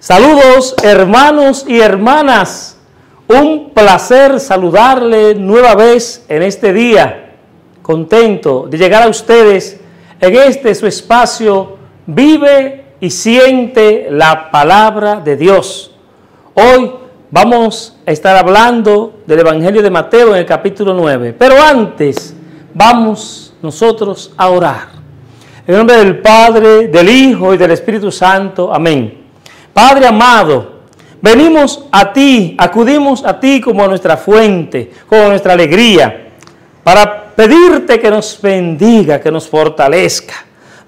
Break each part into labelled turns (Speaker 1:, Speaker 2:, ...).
Speaker 1: Saludos hermanos y hermanas, un placer saludarle nueva vez en este día, contento de llegar a ustedes en este su espacio, vive y siente la palabra de Dios. Hoy vamos a estar hablando del Evangelio de Mateo en el capítulo 9, pero antes vamos nosotros a orar. En el nombre del Padre, del Hijo y del Espíritu Santo, amén. Padre amado, venimos a ti, acudimos a ti como a nuestra fuente, como a nuestra alegría, para pedirte que nos bendiga, que nos fortalezca.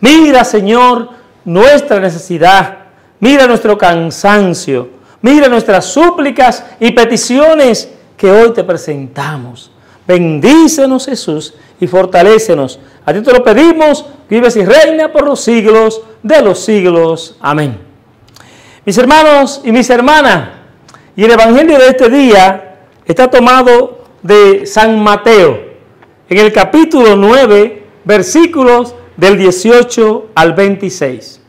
Speaker 1: Mira, Señor, nuestra necesidad, mira nuestro cansancio, mira nuestras súplicas y peticiones que hoy te presentamos. Bendícenos, Jesús, y fortalécenos. A ti te lo pedimos, vives y reina por los siglos de los siglos. Amén. Mis hermanos y mis hermanas, y el Evangelio de este día está tomado de San Mateo, en el capítulo 9, versículos del 18 al 26.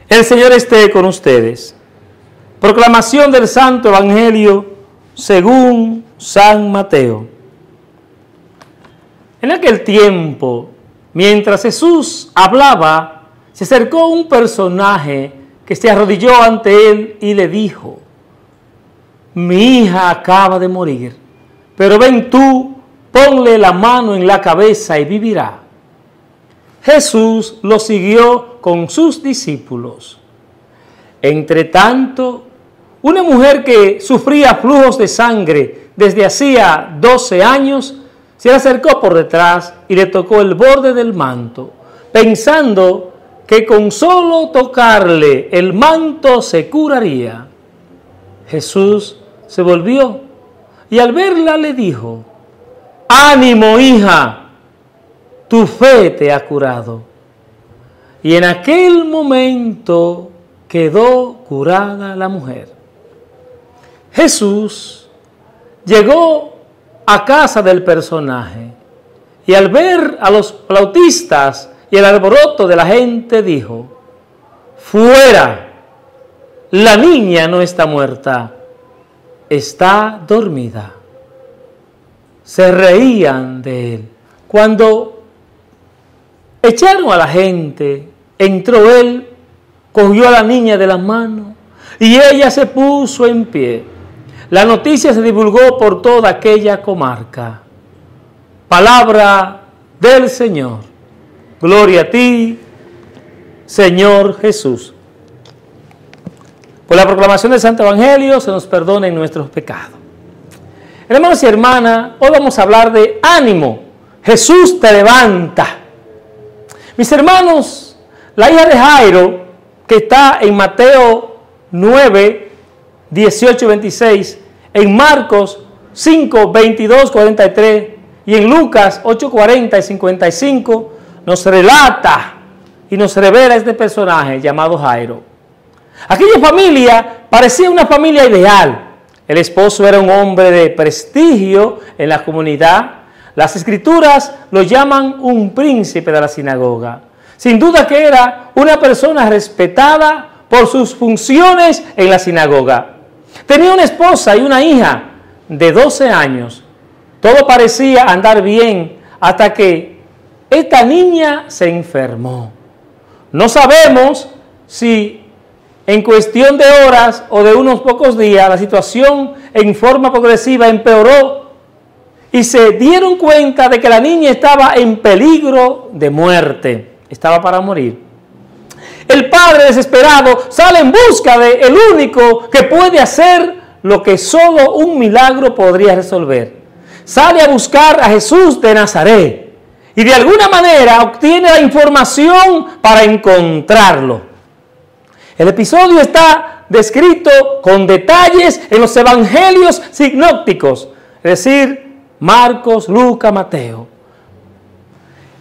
Speaker 1: El Señor esté con ustedes. Proclamación del Santo Evangelio según San Mateo. En aquel tiempo, mientras Jesús hablaba, se acercó un personaje que se arrodilló ante él y le dijo: mi hija acaba de morir, pero ven tú, ponle la mano en la cabeza y vivirá. Jesús lo siguió con sus discípulos. Entretanto, una mujer que sufría flujos de sangre desde hacía 12 años, se le acercó por detrás y le tocó el borde del manto, pensando que con solo tocarle el manto se curaría. Jesús se volvió y al verla le dijo: ánimo, hija, tu fe te ha curado. Y en aquel momento quedó curada la mujer. Jesús llegó a casa del personaje y al ver a los flautistas y el alboroto de la gente dijo: fuera, la niña no está muerta, está dormida. Se reían de él. Cuando echaron a la gente, entró él, cogió a la niña de la mano y ella se puso en pie. La noticia se divulgó por toda aquella comarca. Palabra del Señor. Gloria a ti, Señor Jesús. Por la proclamación del Santo Evangelio se nos perdonen nuestros pecados. Hermanos y hermanas, hoy vamos a hablar de ánimo. Jesús te levanta. Mis hermanos, la hija de Jairo, que está en Mateo 9, 18 y 26, en Marcos 5, 22, 43 y en Lucas 8, 40 y 55, nos relata y nos revela este personaje llamado Jairo. Aquella familia parecía una familia ideal. El esposo era un hombre de prestigio en la comunidad. Las escrituras lo llaman un príncipe de la sinagoga. Sin duda que era una persona respetada por sus funciones en la sinagoga. Tenía una esposa y una hija de 12 años. Todo parecía andar bien hasta que esta niña se enfermó. No sabemos si en cuestión de horas o de unos pocos días la situación en forma progresiva empeoró y se dieron cuenta de que la niña estaba en peligro de muerte, estaba para morir. El padre desesperado sale en busca del único que puede hacer lo que solo un milagro podría resolver. Sale a buscar a Jesús de Nazaret. Y de alguna manera obtiene la información para encontrarlo. El episodio está descrito con detalles en los evangelios sinópticos, es decir, Marcos, Lucas, Mateo.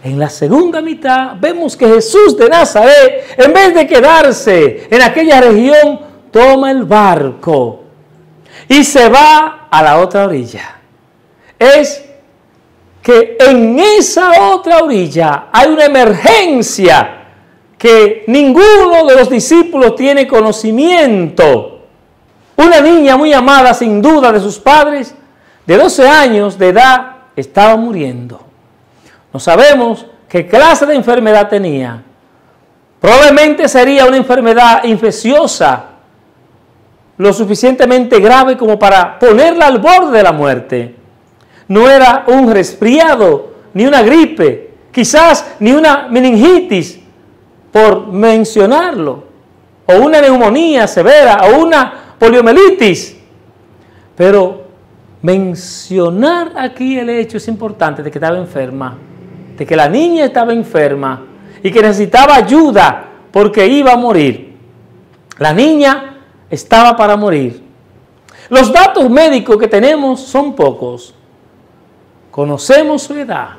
Speaker 1: En la segunda mitad vemos que Jesús de Nazaret, en vez de quedarse en aquella región, toma el barco y se va a la otra orilla. Es que en esa otra orilla hay una emergencia que ninguno de los discípulos tiene conocimiento. Una niña muy amada sin duda de sus padres, de 12 años de edad, estaba muriendo. No sabemos qué clase de enfermedad tenía. Probablemente sería una enfermedad infecciosa, lo suficientemente grave como para ponerla al borde de la muerte. No era un resfriado, ni una gripe, quizás ni una meningitis, por mencionarlo, o una neumonía severa, o una poliomielitis. Pero mencionar aquí el hecho es importante de que estaba enferma, de que la niña estaba enferma y que necesitaba ayuda porque iba a morir. La niña estaba para morir. Los datos médicos que tenemos son pocos. Conocemos su edad.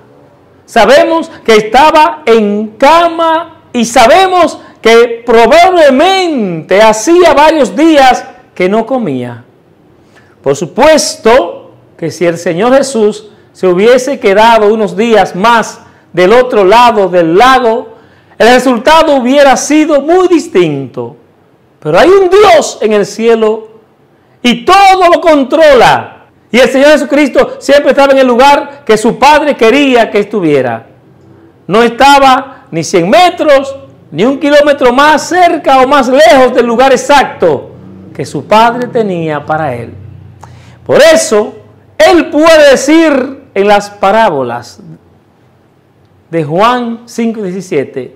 Speaker 1: Sabemos que estaba en cama y sabemos que probablemente hacía varios días que no comía. Por supuesto que si el Señor Jesús se hubiese quedado unos días más del otro lado del lago, el resultado hubiera sido muy distinto. Pero hay un Dios en el cielo y todo lo controla. Y el Señor Jesucristo siempre estaba en el lugar que su Padre quería que estuviera. No estaba ni 100 metros, ni 1 kilómetro más cerca o más lejos del lugar exacto que su Padre tenía para él. Por eso, él puede decir en las parábolas de Juan 5:17,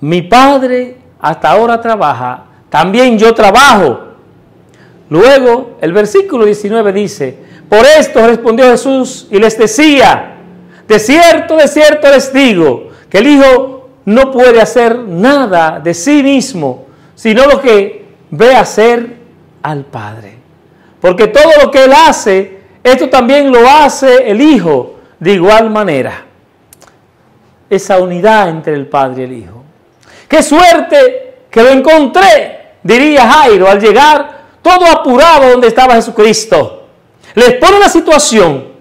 Speaker 1: mi Padre hasta ahora trabaja, también yo trabajo. Luego, el versículo 19 dice, por esto respondió Jesús y les decía, de cierto les digo, que el Hijo no puede hacer nada de sí mismo, sino lo que ve hacer al Padre. Porque todo lo que Él hace, esto también lo hace el Hijo de igual manera. Esa unidad entre el Padre y el Hijo. ¡Qué suerte que lo encontré!, diría Jairo al llegar todo apurado donde estaba Jesucristo. Les pone la situación.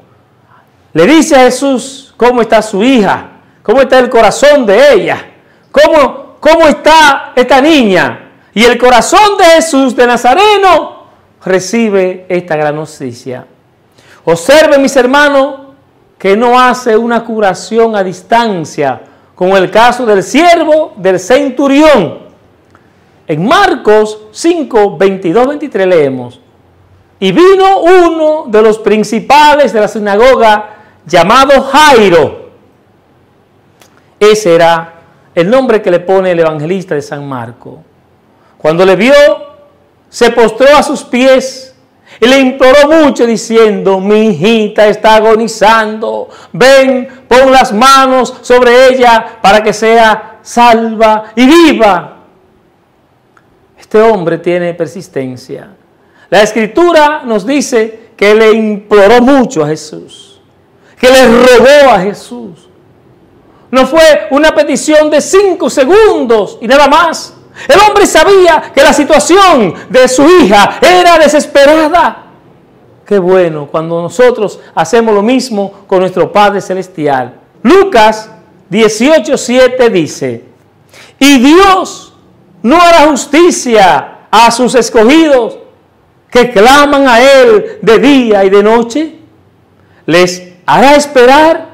Speaker 1: Le dice a Jesús cómo está su hija, cómo está el corazón de ella, cómo está esta niña. Y el corazón de Jesús de Nazareno recibe esta gran noticia. Observen, mis hermanos, que no hace una curación a distancia, como el caso del siervo del centurión. En Marcos 5, 22, 23 leemos, y vino uno de los principales de la sinagoga llamado Jairo. Ese era el nombre que le pone el evangelista de San Marcos. Cuando le vio, se postró a sus pies y le imploró mucho diciendo, mi hijita está agonizando, ven, pon las manos sobre ella para que sea salva y viva. Este hombre tiene persistencia. La Escritura nos dice que le imploró mucho a Jesús, que le rogó a Jesús. No fue una petición de 5 segundos y nada más. El hombre sabía que la situación de su hija era desesperada. Qué bueno cuando nosotros hacemos lo mismo con nuestro Padre Celestial. Lucas 18:7 dice, y Dios no hará justicia a sus escogidos que claman a Él de día y de noche. Les hará esperar.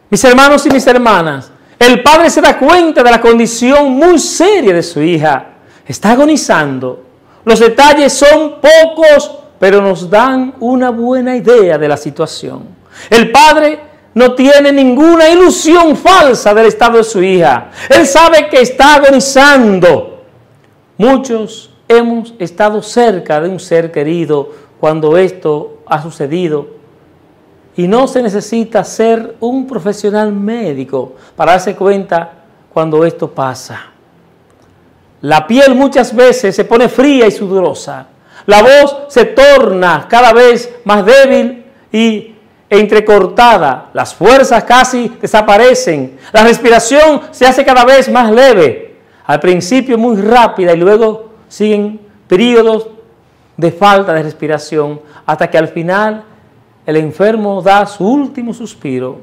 Speaker 1: Mis hermanos y mis hermanas, el padre se da cuenta de la condición muy seria de su hija. Está agonizando. Los detalles son pocos, pero nos dan una buena idea de la situación. El padre no tiene ninguna ilusión falsa del estado de su hija. Él sabe que está agonizando. Muchos hemos estado cerca de un ser querido cuando esto ha sucedido. Y no se necesita ser un profesional médico para darse cuenta cuando esto pasa. La piel muchas veces se pone fría y sudorosa. La voz se torna cada vez más débil e entrecortada. Las fuerzas casi desaparecen. La respiración se hace cada vez más leve. Al principio muy rápida y luego siguen periodos de falta de respiración hasta que al final el enfermo da su último suspiro.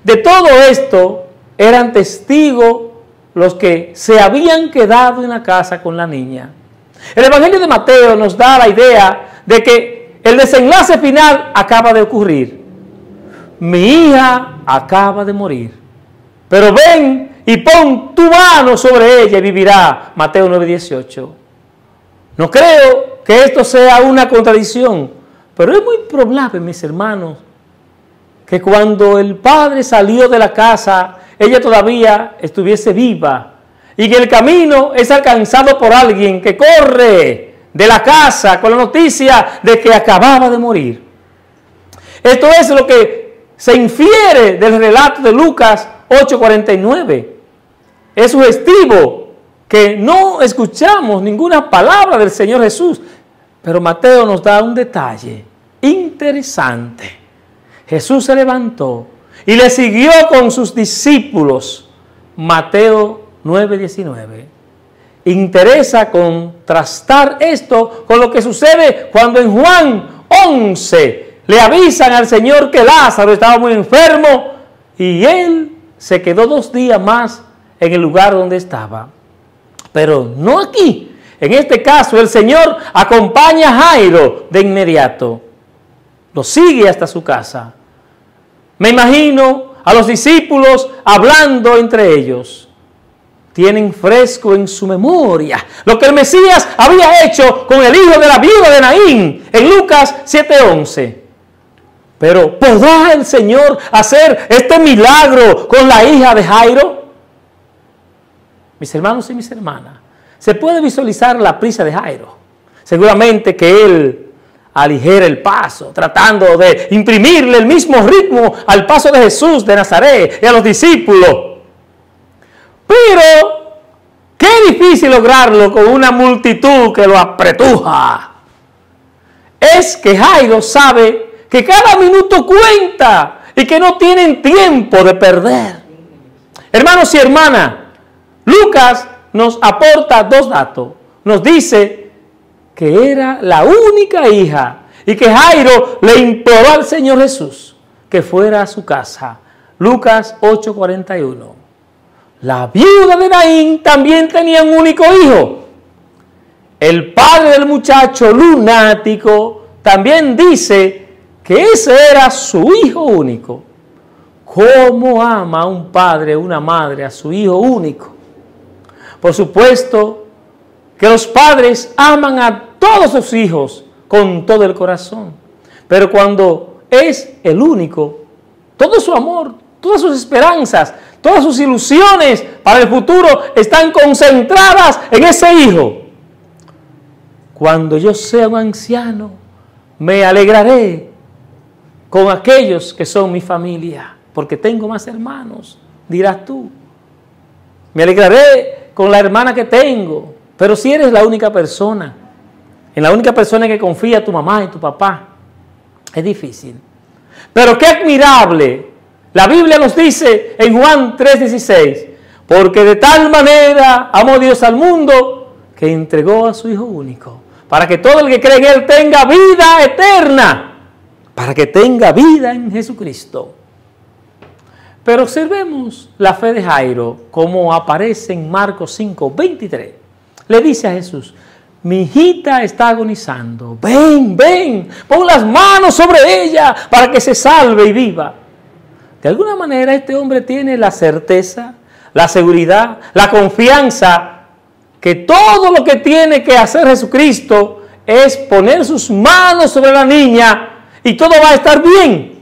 Speaker 1: De todo esto eran testigos los que se habían quedado en la casa con la niña. El Evangelio de Mateo nos da la idea de que el desenlace final acaba de ocurrir. Mi hija acaba de morir, pero ven y pon tu mano sobre ella y vivirá. Mateo 9:18. No creo que esto sea una contradicción, pero es muy probable, mis hermanos, que cuando el padre salió de la casa, ella todavía estuviese viva y que el camino es alcanzado por alguien que corre de la casa con la noticia de que acababa de morir. Esto es lo que se infiere del relato de Lucas 8:49. Es sugestivo que no escuchamos ninguna palabra del Señor Jesús, pero Mateo nos da un detalle interesante. Jesús se levantó y le siguió con sus discípulos. Mateo 9:19. Interesa contrastar esto con lo que sucede cuando en Juan 11 le avisan al Señor que Lázaro estaba muy enfermo y él se quedó 2 días más en el lugar donde estaba. Pero no aquí. En este caso el Señor acompaña a Jairo de inmediato. Lo sigue hasta su casa. Me imagino a los discípulos hablando entre ellos. Tienen fresco en su memoria lo que el Mesías había hecho con el hijo de la viuda de Naín en Lucas 7:11. Pero ¿podrá el Señor hacer este milagro con la hija de Jairo? Mis hermanos y mis hermanas, se puede visualizar la prisa de Jairo. Seguramente que él aligera el paso, tratando de imprimirle el mismo ritmo al paso de Jesús de Nazaret y a los discípulos. Pero qué difícil lograrlo con una multitud que lo apretuja. Es que Jairo sabe que cada minuto cuenta y que no tienen tiempo de perder. Hermanos y hermanas, Lucas nos aporta 2 datos. Nos dice que era la única hija y que Jairo le imploró al Señor Jesús que fuera a su casa. Lucas 8:41. La viuda de Naín también tenía un único hijo. El padre del muchacho lunático también dice que ese era su hijo único. ¿Cómo ama un padre o una madre a su hijo único? Por supuesto que los padres aman a todos sus hijos con todo el corazón. Pero cuando es el único, todo su amor, todas sus esperanzas, todas sus ilusiones para el futuro están concentradas en ese hijo. Cuando yo sea un anciano, me alegraré con aquellos que son mi familia, porque tengo más hermanos, dirás tú. Me alegraré con la hermana que tengo. Pero si eres la única persona, en la única persona en que confía tu mamá y tu papá, es difícil. Pero qué admirable. La Biblia nos dice en Juan 3:16, porque de tal manera amó Dios al mundo que entregó a su Hijo único, para que todo el que cree en Él tenga vida eterna, para que tenga vida en Jesucristo. Pero observemos la fe de Jairo, como aparece en Marcos 5:23. Le dice a Jesús, mi hijita está agonizando, ven, pon las manos sobre ella para que se salve y viva. De alguna manera este hombre tiene la certeza, la seguridad, la confianza que todo lo que tiene que hacer Jesucristo es poner sus manos sobre la niña y todo va a estar bien.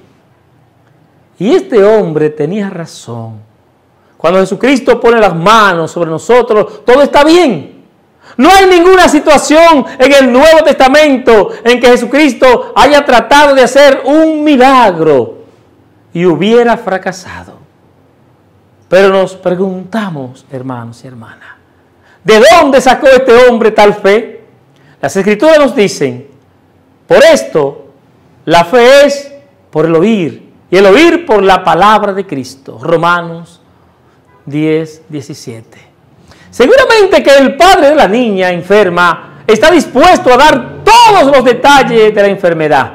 Speaker 1: Y este hombre tenía razón. Cuando Jesucristo pone las manos sobre nosotros, todo está bien. No hay ninguna situación en el Nuevo Testamento en que Jesucristo haya tratado de hacer un milagro y hubiera fracasado. Pero nos preguntamos, hermanos y hermanas, ¿de dónde sacó este hombre tal fe? Las Escrituras nos dicen, por esto, la fe es por el oír, y el oír por la palabra de Cristo. Romanos 10:17. Seguramente que el padre de la niña enferma está dispuesto a dar todos los detalles de la enfermedad.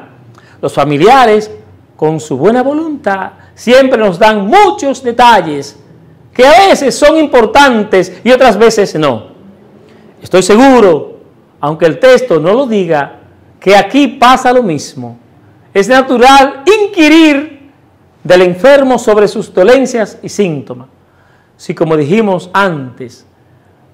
Speaker 1: Los familiares, con su buena voluntad, siempre nos dan muchos detalles que a veces son importantes y otras veces no. Estoy seguro, aunque el texto no lo diga, que aquí pasa lo mismo. Es natural inquirir del enfermo sobre sus dolencias y síntomas. Si, como dijimos antes,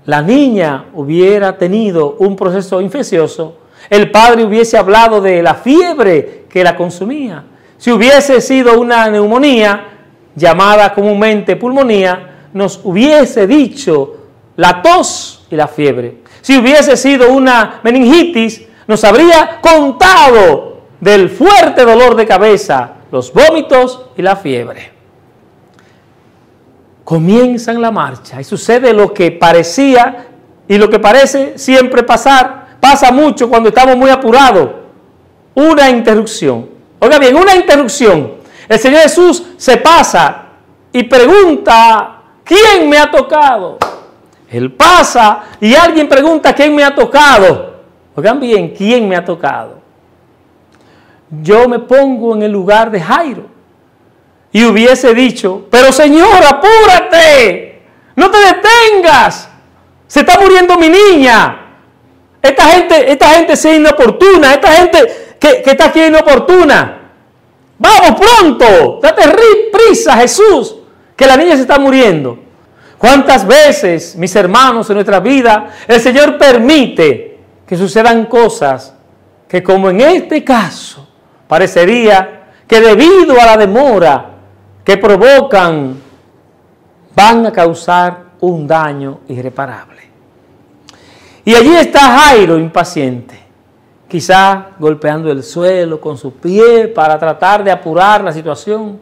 Speaker 1: la niña hubiera tenido un proceso infeccioso, el padre hubiese hablado de la fiebre que la consumía. Si hubiese sido una neumonía, llamada comúnmente pulmonía, nos hubiese dicho la tos y la fiebre. Si hubiese sido una meningitis, nos habría contado del fuerte dolor de cabeza, los vómitos y la fiebre. Comienzan la marcha y sucede lo que parecía y lo que parece siempre pasar. Pasa mucho cuando estamos muy apurados. Una interrupción. Oiga bien, una interrupción. El Señor Jesús se pasa y pregunta, ¿quién me ha tocado? Él pasa y alguien pregunta, ¿quién me ha tocado? Oigan bien, ¿quién me ha tocado? Yo me pongo en el lugar de Jairo y hubiese dicho, pero Señor, apúrate, no te detengas, se está muriendo mi niña. Esta gente es inoportuna, esta gente que está aquí es inoportuna. Vamos pronto, date prisa, Jesús, que la niña se está muriendo. ¿Cuántas veces, mis hermanos, en nuestra vida, el Señor permite que sucedan cosas que, como en este caso, parecería que debido a la demora que provocan, van a causar un daño irreparable? Y allí está Jairo, impaciente, quizá golpeando el suelo con su pie para tratar de apurar la situación.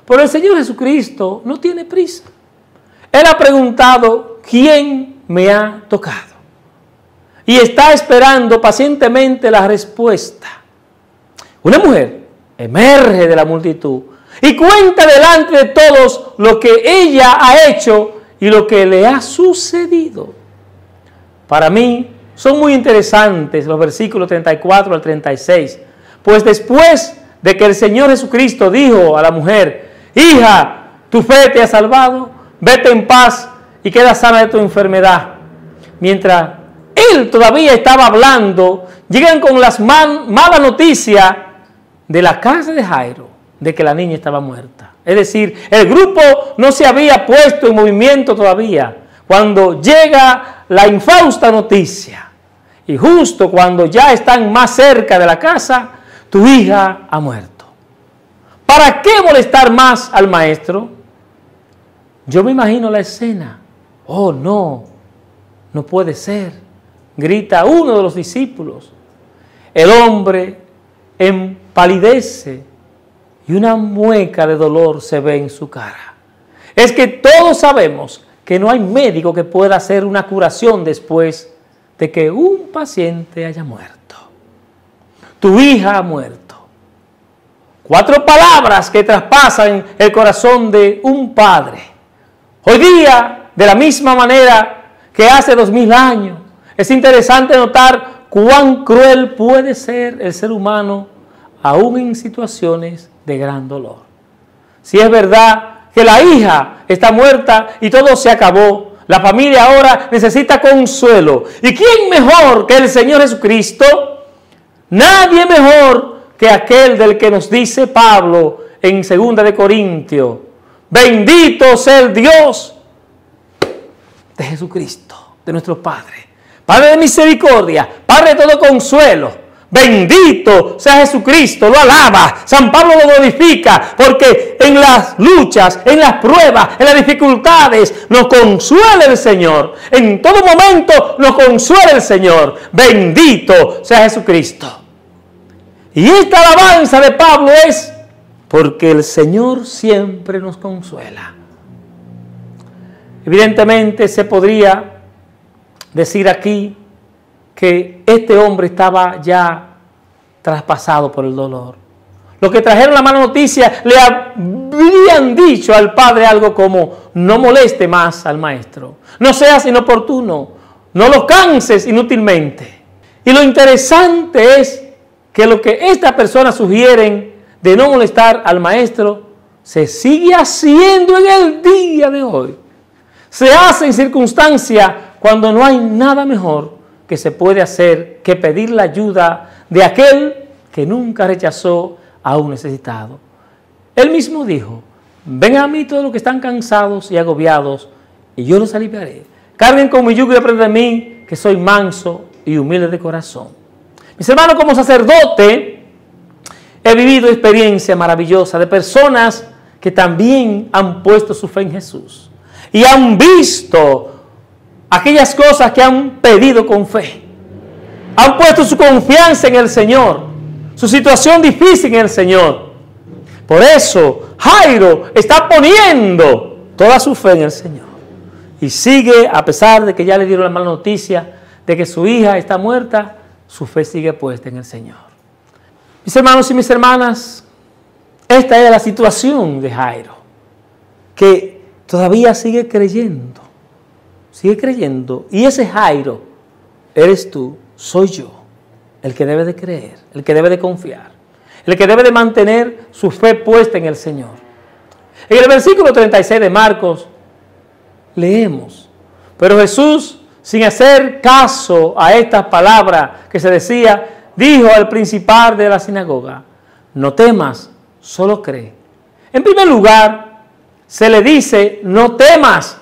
Speaker 1: Pero el Señor Jesucristo no tiene prisa. Él ha preguntado, ¿quién me ha tocado? Y está esperando pacientemente la respuesta. Una mujer emerge de la multitud y cuenta delante de todos lo que ella ha hecho y lo que le ha sucedido. Para mí son muy interesantes los versículos 34 al 36, pues después de que el Señor Jesucristo dijo a la mujer, hija, tu fe te ha salvado, vete en paz y queda sana de tu enfermedad. Mientras él todavía estaba hablando, llegan con las malas noticias de la casa de Jairo, de que la niña estaba muerta. Es decir, el grupo no se había puesto en movimiento todavía cuando llega la infausta noticia. Y justo cuando ya están más cerca de la casa, tu hija ha muerto. ¿Para qué molestar más al maestro? Yo me imagino la escena. Oh, no, no puede ser, grita uno de los discípulos. El hombre empalidece y una mueca de dolor se ve en su cara. Es que todos sabemos que no hay médico que pueda hacer una curación después de que un paciente haya muerto. Tu hija ha muerto. 4 palabras que traspasan el corazón de un padre. Hoy día, de la misma manera que hace 2000 años, es interesante notar cuán cruel puede ser el ser humano aún en situaciones de gran dolor. Si es verdad que la hija está muerta y todo se acabó, la familia ahora necesita consuelo. ¿Y quién mejor que el Señor Jesucristo? Nadie mejor que aquel del que nos dice Pablo en 2 de Corintios. Bendito sea el Dios de Jesucristo, de nuestro Padre. Padre de misericordia, Padre de todo consuelo. Bendito sea Jesucristo, lo alaba. San Pablo lo glorifica porque en las luchas, en las pruebas, en las dificultades nos consuela el Señor. En todo momento nos consuela el Señor. Bendito sea Jesucristo. Y esta alabanza de Pablo es porque el Señor siempre nos consuela. Evidentemente se podría decir aquí que este hombre estaba ya traspasado por el dolor. Los que trajeron la mala noticia le habían dicho al padre algo como: no moleste más al maestro, no seas inoportuno, no lo canses inútilmente. Y lo interesante es que lo que estas personas sugieren de no molestar al maestro se sigue haciendo en el día de hoy. se hace en circunstancias cuando no hay nada mejor que se puede hacer que pedir la ayuda de aquel que nunca rechazó a un necesitado. Él mismo dijo: ven a mí todos los que están cansados y agobiados, y yo los aliviaré. Carguen con mi yugo y aprendan de mí, que soy manso y humilde de corazón. Mis hermanos, como sacerdote, he vivido experiencias maravillosas de personas que también han puesto su fe en Jesús y han visto aquellas cosas que han pedido con fe. Han puesto su confianza en el Señor, su situación difícil en el Señor. Por eso Jairo está poniendo toda su fe en el Señor. Y sigue, a pesar de que ya le dieron la mala noticia de que su hija está muerta, su fe sigue puesta en el Señor. Mis hermanos y mis hermanas, esta es la situación de Jairo, que todavía sigue creyendo. Sigue creyendo. Y ese Jairo eres tú, soy yo, el que debe de creer, el que debe de confiar, el que debe de mantener su fe puesta en el Señor. En el versículo 36 de Marcos leemos: pero Jesús, sin hacer caso a estas palabras que se decía, dijo al principal de la sinagoga: no temas, solo cree. En primer lugar, se le dice no temas,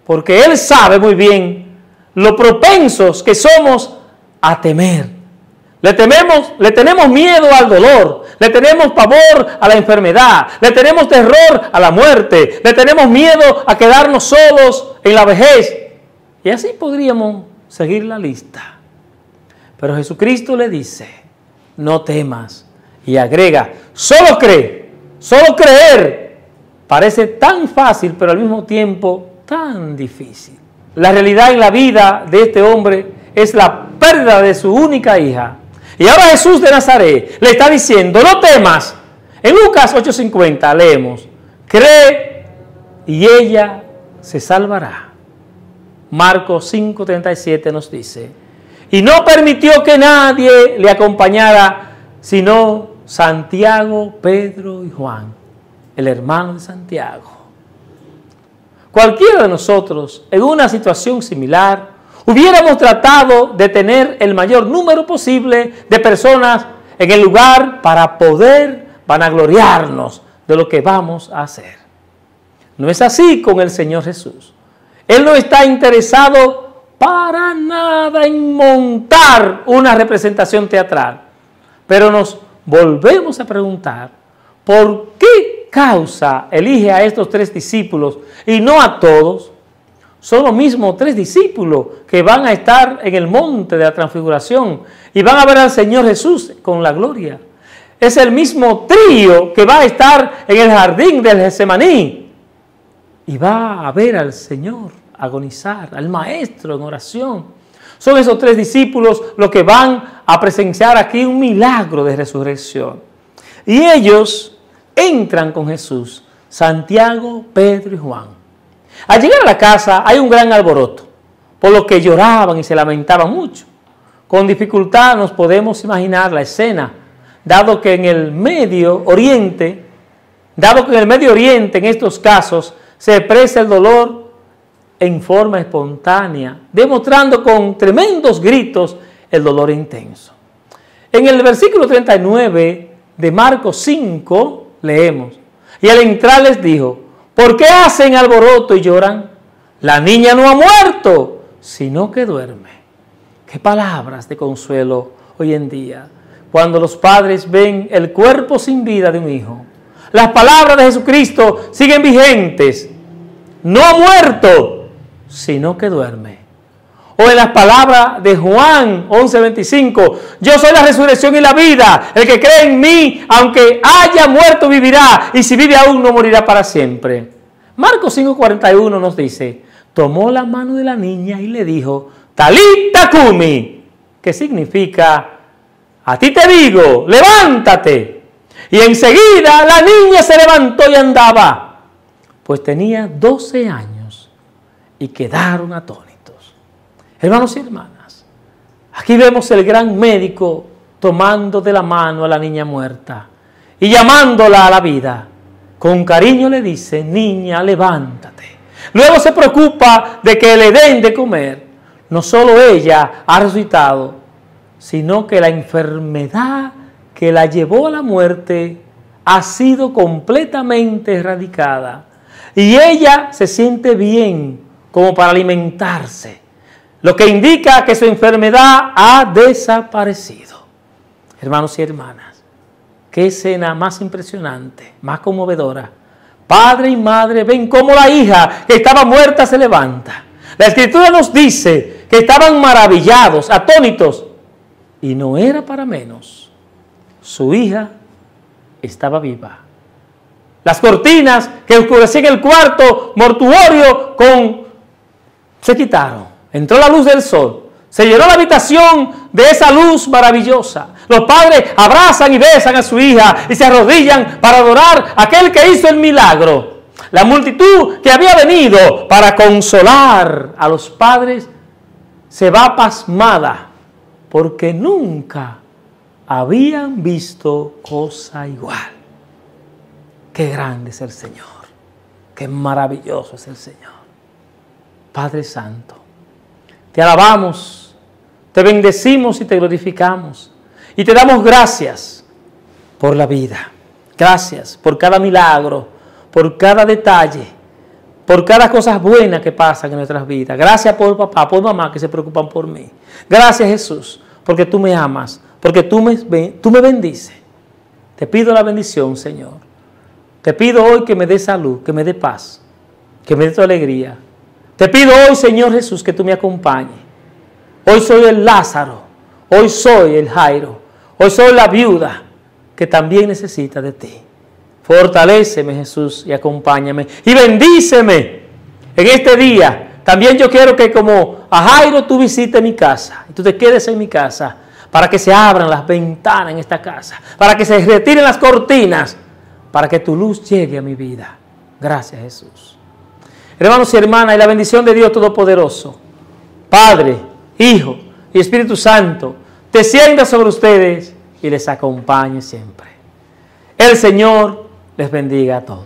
Speaker 1: porque él sabe muy bien lo propensos que somos a temer. Le tenemos miedo al dolor, le tenemos pavor a la enfermedad, le tenemos terror a la muerte, le tenemos miedo a quedarnos solos en la vejez. Y así podríamos seguir la lista. Pero Jesucristo le dice: no temas, y agrega: solo cree. Solo creer parece tan fácil, pero al mismo tiempo tan difícil. La realidad en la vida de este hombre es la pérdida de su única hija. Y ahora Jesús de Nazaret le está diciendo: no temas. En Lucas 8:50 leemos: cree y ella se salvará. Marcos 5:37 nos dice: y no permitió que nadie le acompañara, sino Santiago, Pedro y Juan, el hermano de Santiago. Cualquiera de nosotros, en una situación similar, hubiéramos tratado de tener el mayor número posible de personas en el lugar para poder vanagloriarnos de lo que vamos a hacer. No es así con el Señor Jesús. Él no está interesado para nada en montar una representación teatral. Pero nos volvemos a preguntar: ¿por qué causa elige a estos 3 discípulos y no a todos? Son los mismos 3 discípulos que van a estar en el monte de la transfiguración y van a ver al Señor Jesús con la gloria. Es el mismo trío que va a estar en el jardín del Getsemaní y va a ver al Señor agonizar, al Maestro en oración. Son esos 3 discípulos los que van a presenciar aquí un milagro de resurrección. Y ellos entran con Jesús, Santiago, Pedro y Juan. Al llegar a la casa hay un gran alboroto, por lo que lloraban y se lamentaban mucho. Con dificultad nos podemos imaginar la escena, dado que en el Medio Oriente en estos casos se expresa el dolor en forma espontánea, demostrando con tremendos gritos el dolor intenso. En el versículo 39 de Marcos 5 leemos: y al entrar les dijo: ¿por qué hacen alboroto y lloran? La niña no ha muerto, sino que duerme. Qué palabras de consuelo hoy en día, cuando los padres ven el cuerpo sin vida de un hijo. Las palabras de Jesucristo siguen vigentes: no ha muerto, sino que duerme. O en las palabras de Juan 11:25: yo soy la resurrección y la vida, el que cree en mí, aunque haya muerto vivirá, y si vive aún no morirá para siempre. Marcos 5:41 nos dice: tomó la mano de la niña y le dijo: Talita cumi, que significa: a ti te digo, levántate. Y enseguida la niña se levantó y andaba, pues tenía 12 años, y quedaron atónitos. Hermanos y hermanas, aquí vemos el gran médico tomando de la mano a la niña muerta y llamándola a la vida. Con cariño le dice: niña, levántate. Luego se preocupa de que le den de comer. No solo ella ha resucitado, sino que la enfermedad que la llevó a la muerte ha sido completamente erradicada. Y ella se siente bien como para alimentarse, lo que indica que su enfermedad ha desaparecido. Hermanos y hermanas, qué escena más impresionante, más conmovedora. Padre y madre ven cómo la hija que estaba muerta se levanta. La Escritura nos dice que estaban maravillados, atónitos, y no era para menos. Su hija estaba viva. Las cortinas que oscurecían el cuarto mortuorio se quitaron. Entró la luz del sol. Se llenó la habitación de esa luz maravillosa. Los padres abrazan y besan a su hija y se arrodillan para adorar a aquel que hizo el milagro. La multitud que había venido para consolar a los padres se va pasmada porque nunca habían visto cosa igual. Qué grande es el Señor, qué maravilloso es el Señor. Padre Santo, te alabamos, te bendecimos y te glorificamos. Y te damos gracias por la vida. Gracias por cada milagro, por cada detalle, por cada cosa buena que pasa en nuestras vidas. Gracias por papá, por mamá que se preocupan por mí. Gracias Jesús, porque tú me amas, porque tú me bendices. Te pido la bendición, Señor. Te pido hoy que me dé salud, que me dé paz, que me dé tu alegría. Te pido hoy, Señor Jesús, que tú me acompañes. Hoy soy el Lázaro, hoy soy el Jairo, hoy soy la viuda que también necesita de ti. Fortaléceme, Jesús, y acompáñame. Y bendíceme en este día. También yo quiero que como a Jairo tú visites mi casa, y tú te quedes en mi casa, para que se abran las ventanas en esta casa, para que se retiren las cortinas, para que tu luz llegue a mi vida. Gracias, Jesús. Hermanos y hermanas, y la bendición de Dios Todopoderoso, Padre, Hijo y Espíritu Santo, descienda sobre ustedes y les acompañe siempre. El Señor les bendiga a todos.